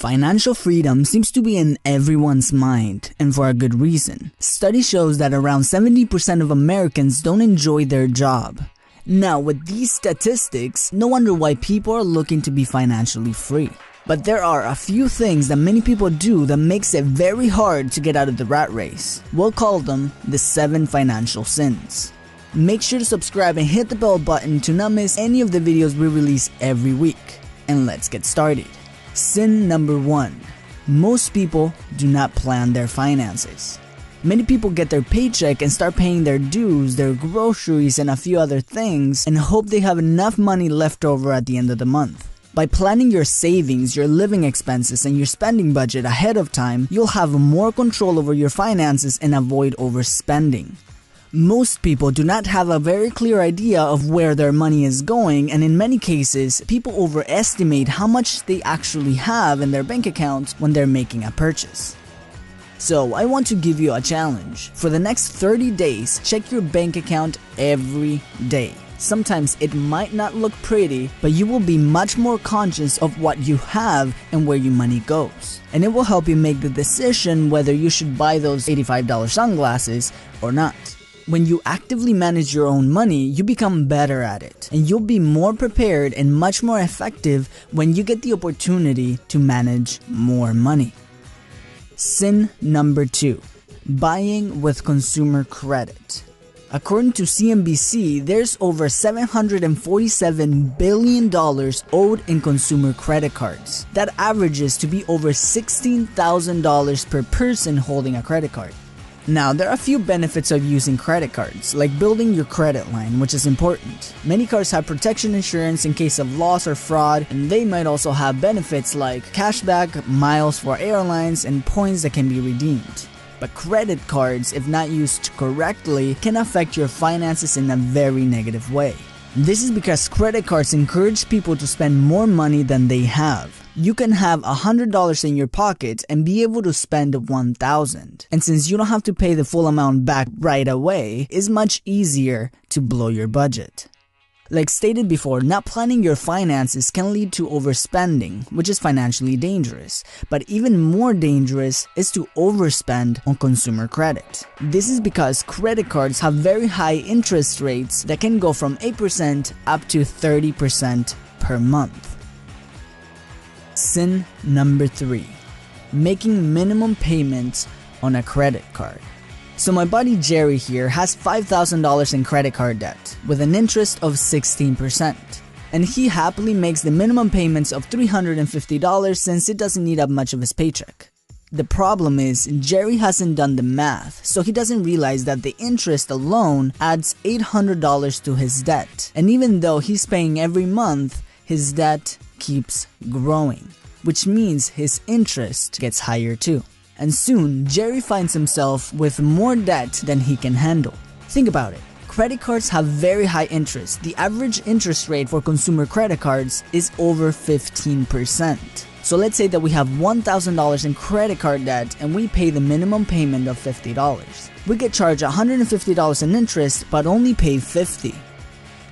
Financial freedom seems to be in everyone's mind, and for a good reason. Study shows that around 70% of Americans don't enjoy their job. Now, with these statistics, no wonder why people are looking to be financially free. But there are a few things that many people do that makes it very hard to get out of the rat race. We'll call them the 7 financial sins. Make sure to subscribe and hit the bell button to not miss any of the videos we release every week. And let's get started. Sin number 1. Most people do not plan their finances. Many people get their paycheck and start paying their dues, their groceries, and a few other things and hope they have enough money left over at the end of the month. By planning your savings, your living expenses, and your spending budget ahead of time, you'll have more control over your finances and avoid overspending. Most people do not have a very clear idea of where their money is going, and in many cases, people overestimate how much they actually have in their bank account when they're making a purchase. So I want to give you a challenge. For the next 30 days, check your bank account every day. Sometimes it might not look pretty, but you will be much more conscious of what you have and where your money goes. And it will help you make the decision whether you should buy those $85 sunglasses or not. When you actively manage your own money, you become better at it, and you'll be more prepared and much more effective when you get the opportunity to manage more money. Sin number 2. Buying with consumer credit. According to CNBC, there's over $747 billion owed in consumer credit cards. That averages to be over $16,000 per person holding a credit card. Now, there are a few benefits of using credit cards, like building your credit line, which is important. Many cards have protection insurance in case of loss or fraud, and they might also have benefits like cashback, miles for airlines, and points that can be redeemed. But credit cards, if not used correctly, can affect your finances in a very negative way. This is because credit cards encourage people to spend more money than they have. You can have $100 in your pocket and be able to spend $1,000. And since you don't have to pay the full amount back right away, it's much easier to blow your budget. Like stated before, not planning your finances can lead to overspending, which is financially dangerous. But even more dangerous is to overspend on consumer credit. This is because credit cards have very high interest rates that can go from 8% up to 30% per month. Sin number 3. Making minimum payments on a credit card. So my buddy Jerry here has $5,000 in credit card debt with an interest of 16%. And he happily makes the minimum payments of $350 since it doesn't eat up much of his paycheck. The problem is, Jerry hasn't done the math, so he doesn't realize that the interest alone adds $800 to his debt. And even though he's paying every month, his debt keeps growing, which means his interest gets higher too. And soon, Jerry finds himself with more debt than he can handle. Think about it. Credit cards have very high interest. The average interest rate for consumer credit cards is over 15%. So let's say that we have $1,000 in credit card debt and we pay the minimum payment of $50. We get charged $150 in interest but only pay $50.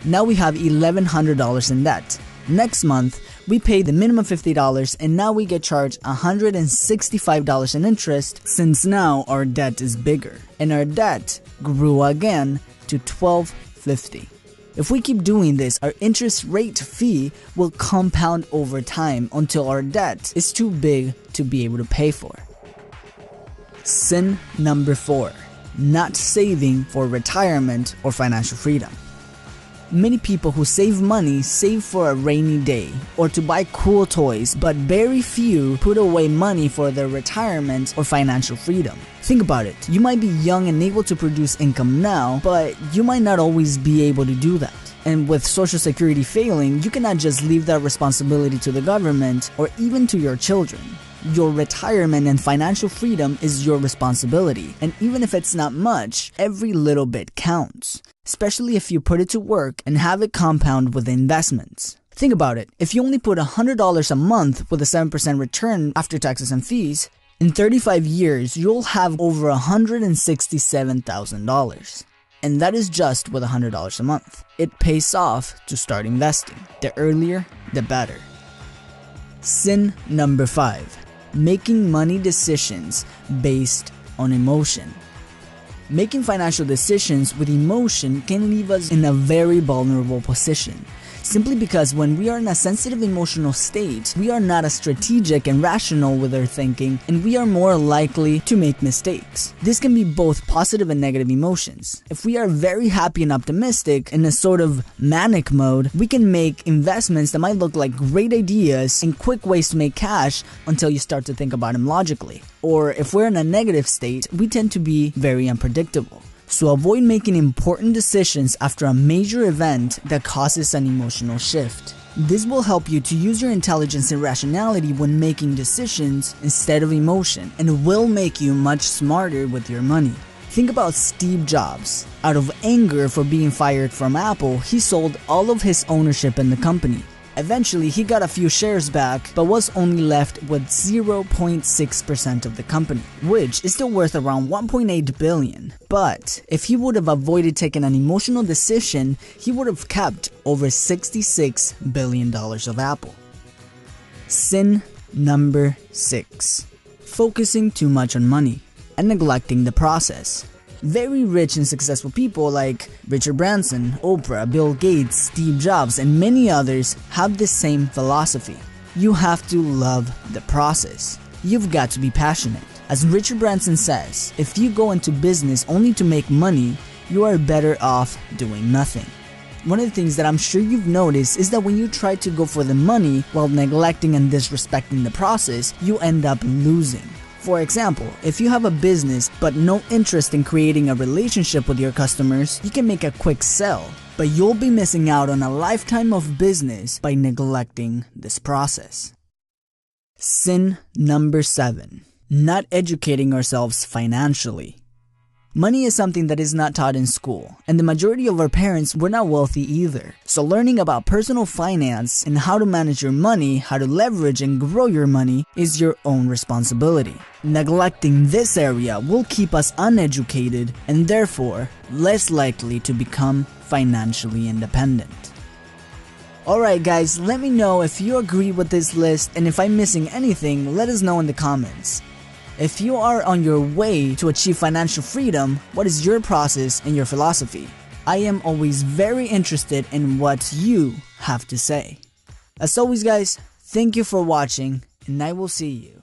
Now we have $1,100 in debt. Next month, we pay the minimum $50 and now we get charged $165 in interest since now our debt is bigger. And our debt grew again to $1,250. If we keep doing this, our interest rate fee will compound over time until our debt is too big to be able to pay for. Sin number 4. Not saving for retirement or financial freedom. Many people who save money save for a rainy day or to buy cool toys, but very few put away money for their retirement or financial freedom. Think about it. You might be young and able to produce income now, but you might not always be able to do that. And with Social Security failing, you cannot just leave that responsibility to the government or even to your children. Your retirement and financial freedom is your responsibility, and even if it's not much, every little bit counts, especially if you put it to work and have it compound with investments. Think about it. If you only put $100 a month with a 7% return after taxes and fees, in 35 years, you'll have over $167,000. And that is just with $100 a month. It pays off to start investing. The earlier, the better. Sin number 5. Making money decisions based on emotion. Making financial decisions with emotion can leave us in a very vulnerable position. Simply because when we are in a sensitive emotional state, we are not as strategic and rational with our thinking, and we are more likely to make mistakes. This can be both positive and negative emotions. If we are very happy and optimistic in a sort of manic mode, we can make investments that might look like great ideas and quick ways to make cash until you start to think about them logically. Or if we're in a negative state, we tend to be very unpredictable. So avoid making important decisions after a major event that causes an emotional shift. This will help you to use your intelligence and rationality when making decisions instead of emotion, and will make you much smarter with your money. Think about Steve Jobs. Out of anger for being fired from Apple, he sold all of his ownership in the company. Eventually, he got a few shares back, but was only left with 0.6% of the company, which is still worth around $1.8 billion. But if he would have avoided taking an emotional decision, he would have kept over $66 billion of Apple. Sin number 6. Focusing too much on money and neglecting the process. Very rich and successful people like Richard Branson, Oprah, Bill Gates, Steve Jobs, and many others have the same philosophy. You have to love the process. You've got to be passionate. As Richard Branson says, if you go into business only to make money, you are better off doing nothing. One of the things that I'm sure you've noticed is that when you try to go for the money while neglecting and disrespecting the process, you end up losing. For example, if you have a business but no interest in creating a relationship with your customers, you can make a quick sell, but you'll be missing out on a lifetime of business by neglecting this process. Sin number 7. Not educating ourselves financially. Money is something that is not taught in school, and the majority of our parents were not wealthy either. So learning about personal finance and how to manage your money, how to leverage and grow your money is your own responsibility. Neglecting this area will keep us uneducated and therefore less likely to become financially independent. Alright guys, let me know if you agree with this list, and if I'm missing anything, let us know in the comments. If you are on your way to achieve financial freedom, what is your process and your philosophy? I am always very interested in what you have to say. As always guys, thank you for watching, and I will see you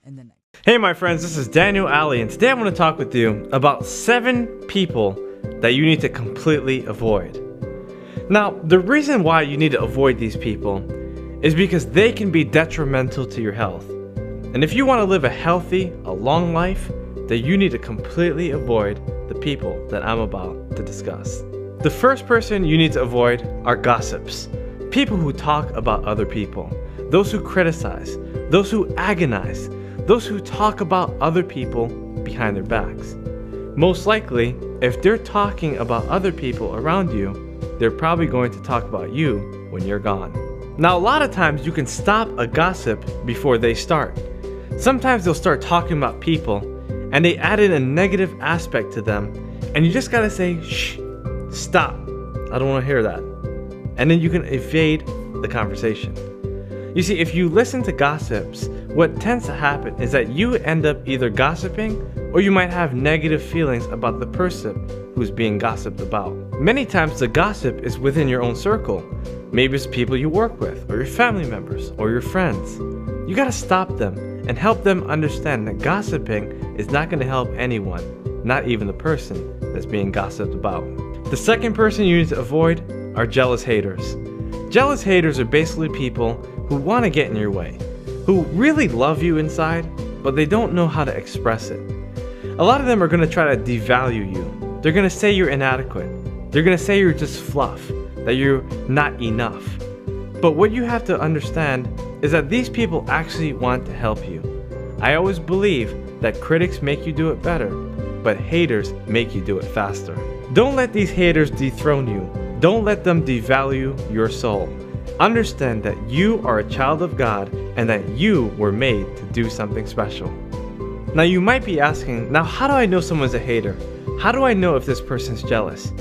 in the next. Hey my friends, this is Daniel Alley, and today I want to talk with you about 7 people that you need to completely avoid. Now, the reason why you need to avoid these people is because they can be detrimental to your health. And if you want to live a healthy, a long life, then you need to completely avoid the people that I'm about to discuss. The first person you need to avoid are gossips. People who talk about other people. Those who criticize. Those who agonize. Those who talk about other people behind their backs. Most likely, if they're talking about other people around you, they're probably going to talk about you when you're gone. Now, a lot of times you can stop a gossip before they start. Sometimes they'll start talking about people and they add in a negative aspect to them, and you just gotta say, shh, stop, I don't want to hear that. And then you can evade the conversation. You see, if you listen to gossips, what tends to happen is that you end up either gossiping, or you might have negative feelings about the person who's being gossiped about. Many times the gossip is within your own circle. Maybe it's people you work with, or your family members, or your friends. You gotta stop them and help them understand that gossiping is not gonna help anyone, not even the person that's being gossiped about. The second person you need to avoid are jealous haters. Jealous haters are basically people who want to get in your way, who really love you inside, but they don't know how to express it. A lot of them are going to try to devalue you. They're going to say you're inadequate. They're going to say you're just fluff, that you're not enough. But what you have to understand is that these people actually want to help you. I always believe that critics make you do it better, but haters make you do it faster. Don't let these haters dethrone you. Don't let them devalue your soul. Understand that you are a child of God and that you were made to do something special. Now you might be asking, now how do I know someone's a hater? How do I know if this person's jealous?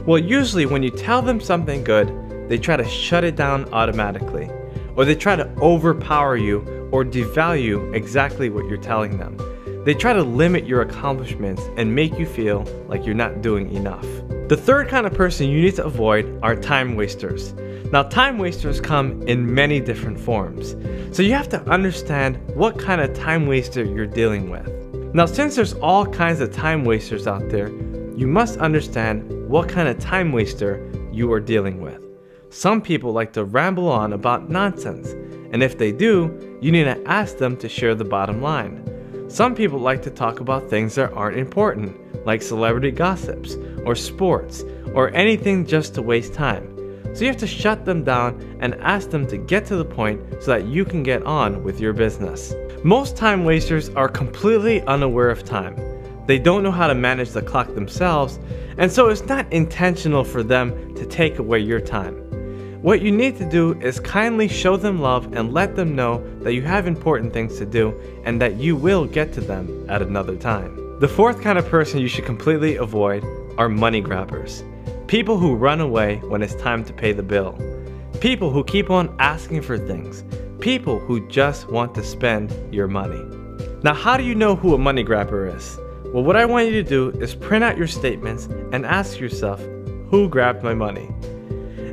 Well, usually when you tell them something good, they try to shut it down automatically. or they try to overpower you or devalue exactly what you're telling them. They try to limit your accomplishments and make you feel like you're not doing enough. The third kind of person you need to avoid are time wasters. Now, time wasters come in many different forms, so you have to understand what kind of time waster you're dealing with. Now, since there's all kinds of time wasters out there, you must understand what kind of time waster you are dealing with. Some people like to ramble on about nonsense, and if they do, you need to ask them to share the bottom line. Some people like to talk about things that aren't important, like celebrity gossips, or sports, or anything just to waste time. So you have to shut them down and ask them to get to the point so that you can get on with your business. Most time wasters are completely unaware of time. They don't know how to manage the clock themselves, and so it's not intentional for them to take away your time. What you need to do is kindly show them love and let them know that you have important things to do and that you will get to them at another time. The fourth kind of person you should completely avoid are money grabbers. People who run away when it's time to pay the bill. People who keep on asking for things. People who just want to spend your money. Now, how do you know who a money grabber is? Well, what I want you to do is print out your statements and ask yourself, who grabbed my money?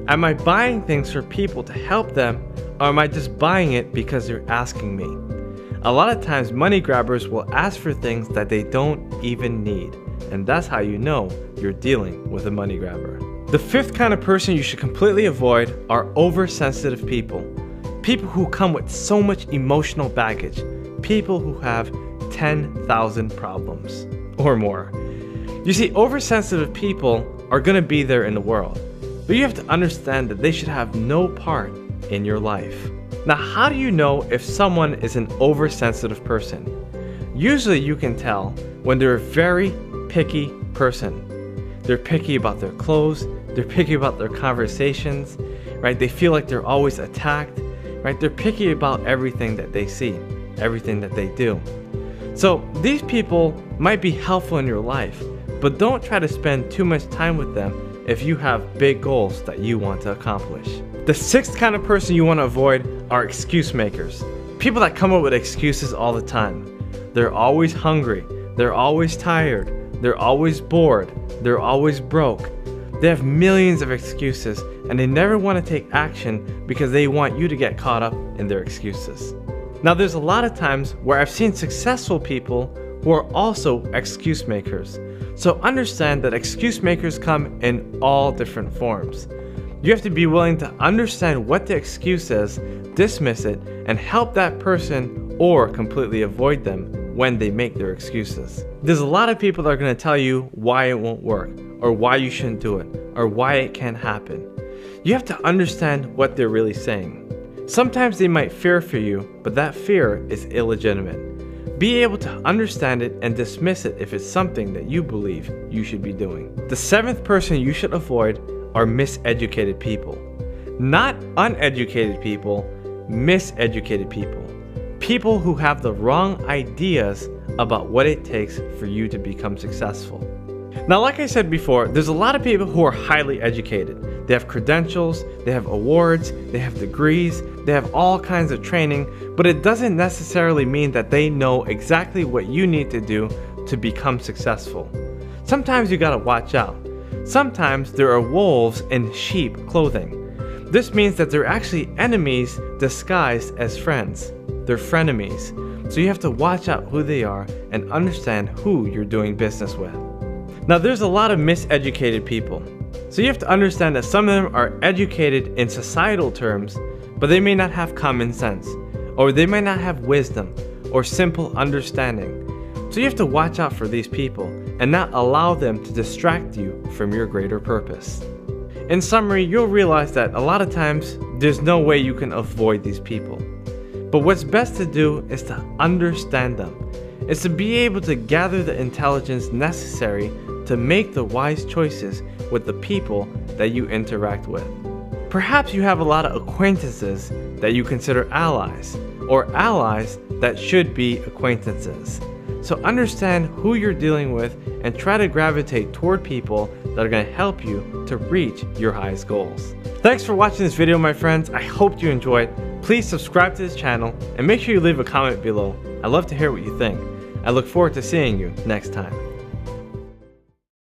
Am I buying things for people to help them, or am I just buying it because they're asking me? A lot of times money grabbers will ask for things that they don't even need, and that's how you know you're dealing with a money grabber. The fifth kind of person you should completely avoid are oversensitive people. People who come with so much emotional baggage. People who have 10,000 problems or more. You see, oversensitive people are going to be there in the world, but you have to understand that they should have no part in your life. Now, how do you know if someone is an oversensitive person? Usually you can tell when they're a very picky person. They're picky about their clothes, they're picky about their conversations, right? They feel like they're always attacked, right? They're picky about everything that they see, everything that they do. So these people might be helpful in your life, but don't try to spend too much time with them if you have big goals that you want to accomplish. The sixth kind of person you want to avoid are excuse makers. People that come up with excuses all the time. They're always hungry, they're always tired, they're always bored, they're always broke. They have millions of excuses and they never want to take action because they want you to get caught up in their excuses. Now, there's a lot of times where I've seen successful people who are also excuse makers. So understand that excuse makers come in all different forms. You have to be willing to understand what the excuse is, dismiss it, and help that person or completely avoid them when they make their excuses. There's a lot of people that are going to tell you why it won't work, or why you shouldn't do it, or why it can't happen. You have to understand what they're really saying. Sometimes they might fear for you, but that fear is illegitimate. Be able to understand it and dismiss it if it's something that you believe you should be doing. The seventh person you should avoid are miseducated people. Not uneducated people, miseducated people. People who have the wrong ideas about what it takes for you to become successful. Now, like I said before, there's a lot of people who are highly educated. They have credentials, they have awards, they have degrees, they have all kinds of training, but it doesn't necessarily mean that they know exactly what you need to do to become successful. Sometimes you gotta watch out. Sometimes there are wolves in sheep clothing. This means that they're actually enemies disguised as friends. They're frenemies. So you have to watch out who they are and understand who you're doing business with. Now, there's a lot of miseducated people. So you have to understand that some of them are educated in societal terms, but they may not have common sense, or they may not have wisdom or simple understanding. So you have to watch out for these people and not allow them to distract you from your greater purpose. In summary, you'll realize that a lot of times there's no way you can avoid these people. But what's best to do is to understand them. It's to be able to gather the intelligence necessary to make the wise choices with the people that you interact with. Perhaps you have a lot of acquaintances that you consider allies, or allies that should be acquaintances. So understand who you're dealing with and try to gravitate toward people that are going to help you to reach your highest goals. Thanks for watching this video, my friends. I hope you enjoyed. Please subscribe to this channel and make sure you leave a comment below. I'd love to hear what you think. I look forward to seeing you next time.